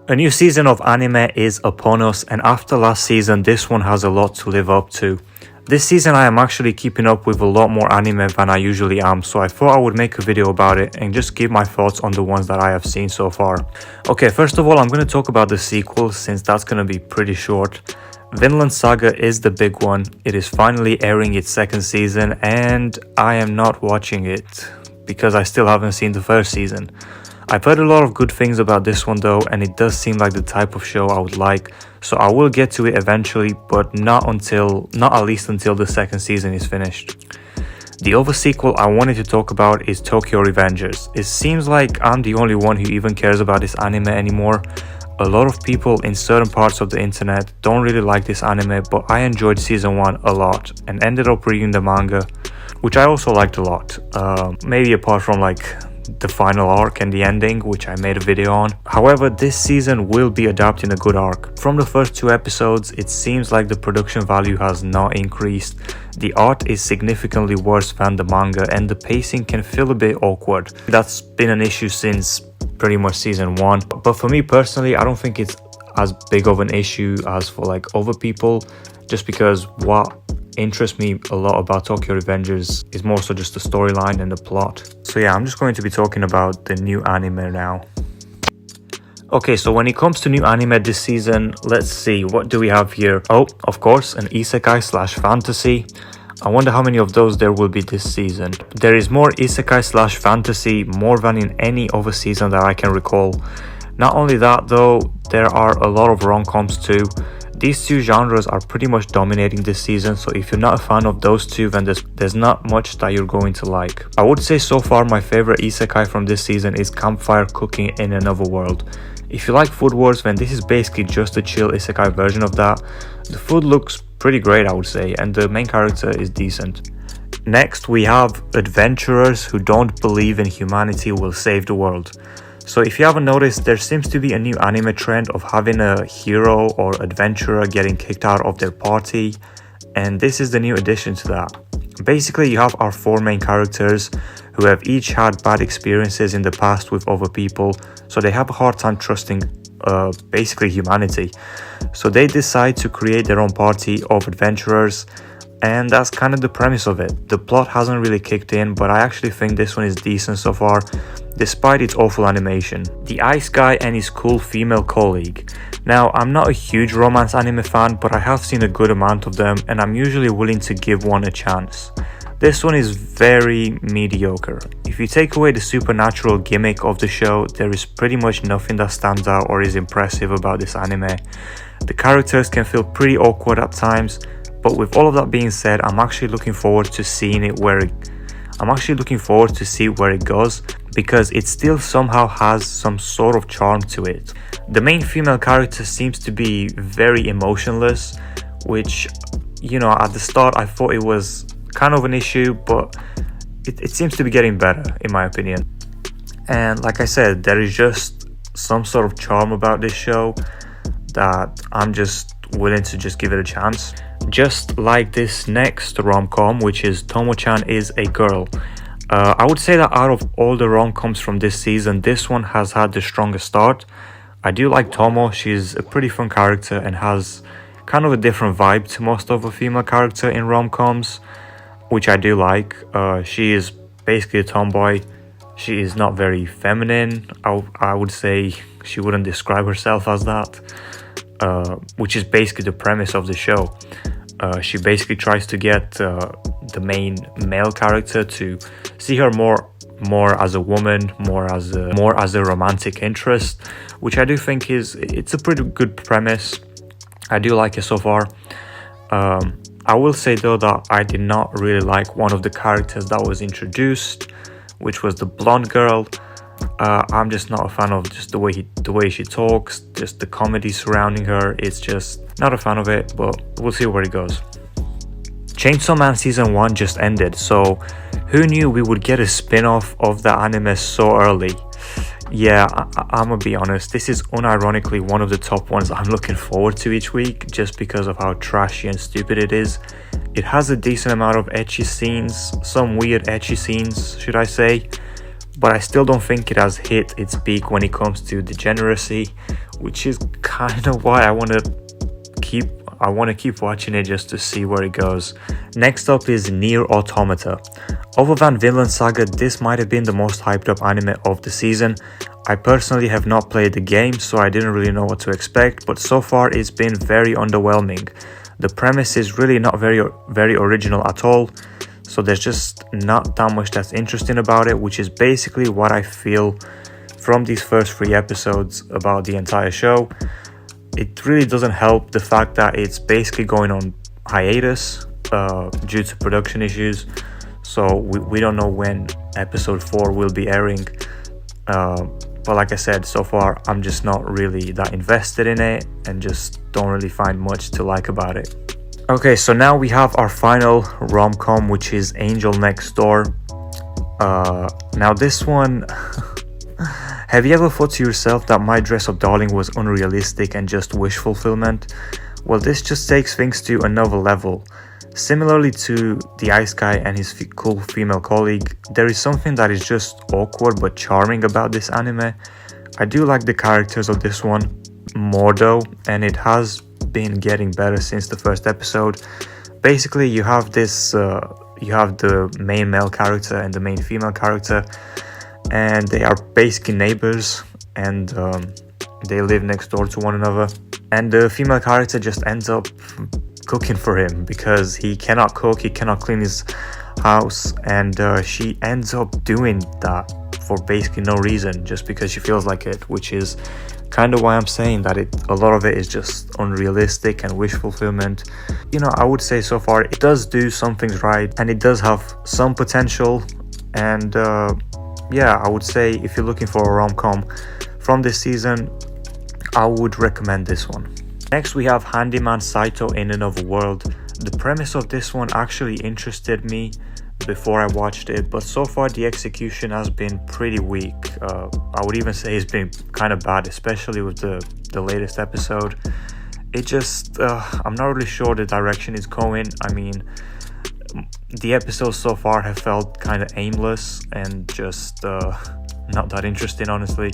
A new season of anime is upon us, and after last season, this one has a lot to live up to. This season I am actually keeping up with a lot more anime than I usually am, so I thought I would make a video about it and just give my thoughts on the ones that I have seen so far. Okay, first of all, I'm going to talk about the sequel since that's going to be pretty short. Vinland Saga is the big one. It is finally airing its second season and I am not watching it because I still haven't seen the first season. I've heard a lot of good things about this one though, and it does seem like the type of show I would like, so I will get to it eventually, but not at least until the second season is finished. The other sequel I wanted to talk about is Tokyo Revengers. It seems like I'm the only one who even cares about this anime anymore. A lot of people in certain parts of the internet don't really like this anime, but I enjoyed season 1 a lot and ended up reading the manga, which I also liked a lot. Maybe apart from like the final arc and the ending, which I made a video on. However, this season will be adapting a good arc. From the first 2 episodes, it seems like the production value has not increased. The art is significantly worse than the manga and the pacing can feel a bit awkward. That's been an issue since pretty much season 1. But for me personally, I don't think it's as big of an issue as for like other people, just because what interests me a lot about Tokyo Revengers is more so just the storyline and the plot. So yeah, I'm just going to be talking about the new anime now. Okay, so when it comes to new anime this season, let's see, what do we have here? Oh, of course, an isekai slash fantasy. I wonder how many of those there will be this season. There is more isekai slash fantasy, more than in any other season that I can recall. Not only that though, there are a lot of rom-coms too. These 2 genres are pretty much dominating this season, so if you're not a fan of those 2, then there's not much that you're going to like. I would say so far my favorite isekai from this season is Campfire Cooking in Another World. If you like Food Wars, then this is basically just a chill isekai version of that. The food looks pretty great, I would say, and the main character is decent. Next, we have adventurers who don't believe in humanity will save the world. So if you haven't noticed, there seems to be a new anime trend of having a hero or adventurer getting kicked out of their party, and this is the new addition to that. Basically, you have our 4 main characters who have each had bad experiences in the past with other people, so they have a hard time trusting basically humanity. So they decide to create their own party of adventurers, and that's kind of the premise of it. The plot hasn't really kicked in, but I actually think this one is decent so far, despite its awful animation. The Ice Guy and his cool female colleague. Now, I'm not a huge romance anime fan, but I have seen a good amount of them, and I'm usually willing to give one a chance. This one is very mediocre. If you take away the supernatural gimmick of the show, there is pretty much nothing that stands out or is impressive about this anime. The characters can feel pretty awkward at times, but with all of that being said, I'm actually looking forward to see where it goes, because it still somehow has some sort of charm to it. The main female character seems to be very emotionless, which, you know, at the start I thought it was kind of an issue, but it seems to be getting better in my opinion. And like I said, there is just some sort of charm about this show that I'm just willing to just give it a chance. Just like this next rom-com, which is Tomo-chan is a Girl. I would say that out of all the rom-coms from this season, this one has had the strongest start. I do like Tomo. She's a pretty fun character and has kind of a different vibe to most of the female character in rom-coms, which I do like. She is basically a tomboy. She is not very feminine. I would say she wouldn't describe herself as that, which is basically the premise of the show. She basically tries to get the main male character to see her more as a woman, more as a romantic interest, which I do think it's a pretty good premise. I do like it so far. I will say though that I did not really like one of the characters that was introduced, which was the blonde girl. I'm just not a fan of just the way she talks, just the comedy surrounding her. It's just not a fan of it, but we'll see where it goes. Chainsaw Man season 1 just ended, so who knew we would get a spin-off of the anime so early? Yeah, I'm gonna be honest, this is unironically one of the top ones I'm looking forward to each week, just because of how trashy and stupid it is. It has a decent amount of ecchi scenes, some weird ecchi scenes, should I say, but I still don't think it has hit its peak when it comes to degeneracy, which is kind of why I want to keep watching it just to see where it goes. Next up is Nier Automata. Other than Vinland Saga, this might have been the most hyped up anime of the season. I personally have not played the game, so I didn't really know what to expect, but so far it's been very underwhelming. The premise is really not very original at all, so there's just not that much that's interesting about it, which is basically what I feel from these first 3 episodes about the entire show. It really doesn't help the fact that it's basically going on hiatus due to production issues, so we don't know when episode 4 will be airing. But like I said, so far I'm just not really that invested in it and just don't really find much to like about it. Okay, so now we have our final rom-com, which is Angel Next Door. Now this one, have you ever thought to yourself that My Dress Up Darling was unrealistic and just wish fulfillment? Well, this just takes things to another level. Similarly to the Ice Guy and his cool female colleague, there is something that is just awkward but charming about this anime. I do like the characters of this one more though, and it has been getting better since the first episode. Basically, you have the main male character and the main female character, and they are basically neighbors, and they live next door to one another. And the female character just ends up cooking for him because he cannot cook, he cannot clean his house, and she ends up doing that for basically no reason, just because she feels like it, which is kind of why I'm saying that a lot of it is just unrealistic and wish fulfillment. You know, I would say so far it does do some things right, and it does have some potential, and yeah, I would say if you're looking for a rom-com from this season, I would recommend this one. Next we have Handyman Saito in Another World. The premise of this one actually interested me before I watched it, but so far the execution has been pretty weak. I would even say it's been kind of bad, especially with the latest episode. It just, I'm not really sure the direction it's going. I mean, the episodes so far have felt kind of aimless and just not that interesting, honestly.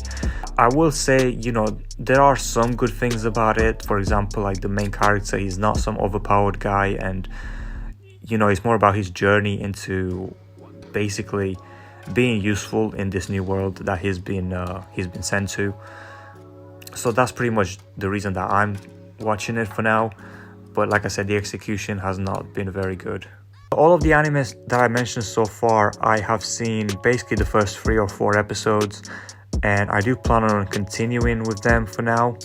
I will say, you know, there are some good things about it. For example, like the main character, he's not some overpowered guy, and you know, it's more about his journey into basically being useful in this new world that he's been sent to. So that's pretty much the reason that I'm watching it for now. But like I said, the execution has not been very good. All of the animes that I mentioned so far, I have seen basically the first 3 or 4 episodes, and I do plan on continuing with them for now.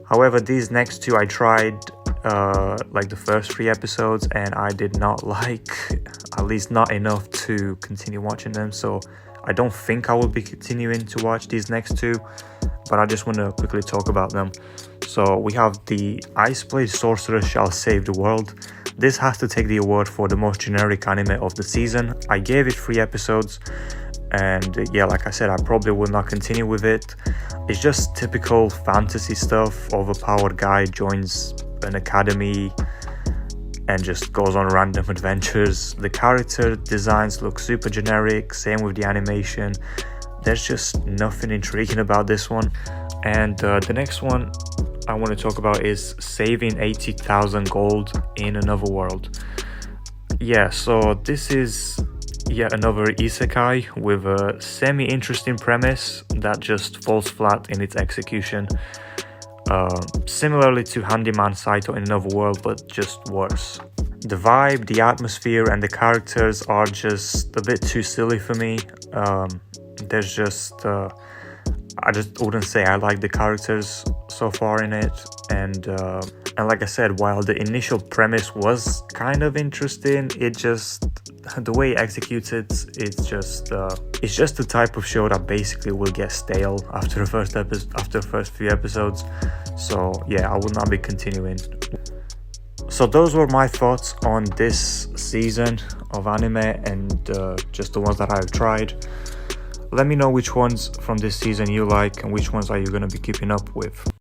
However, these next 2 I tried like the first 3 episodes, and I did not like, at least not enough to continue watching them, so I don't think I will be continuing to watch these next 2, but I just want to quickly talk about them. So we have the Ice Blade Sorcerer Shall Save the World. This has to take the award for the most generic anime of the season. I gave it 3 episodes, and yeah, like I said, I probably will not continue with it. It's just typical fantasy stuff. Overpowered guy joins an academy and just goes on random adventures. The character designs look super generic, same with the animation. There's just nothing intriguing about this one. And the next one I want to talk about is Saving 80,000 Gold in Another World. Yeah, so this is yet another isekai with a semi-interesting premise that just falls flat in its execution. Similarly to Handyman Saito in Another World, but just worse. The vibe, the atmosphere, and the characters are just a bit too silly for me. There's just I just wouldn't say I like the characters so far in it, and like I said, while the initial premise was kind of interesting, it just, the way it executes it, it's just the type of show that basically will get stale after the first few episodes. So yeah, I will not be continuing. So those were my thoughts on this season of anime, and just the ones that I've tried. Let me know which ones from this season you like and which ones are you going to be keeping up with.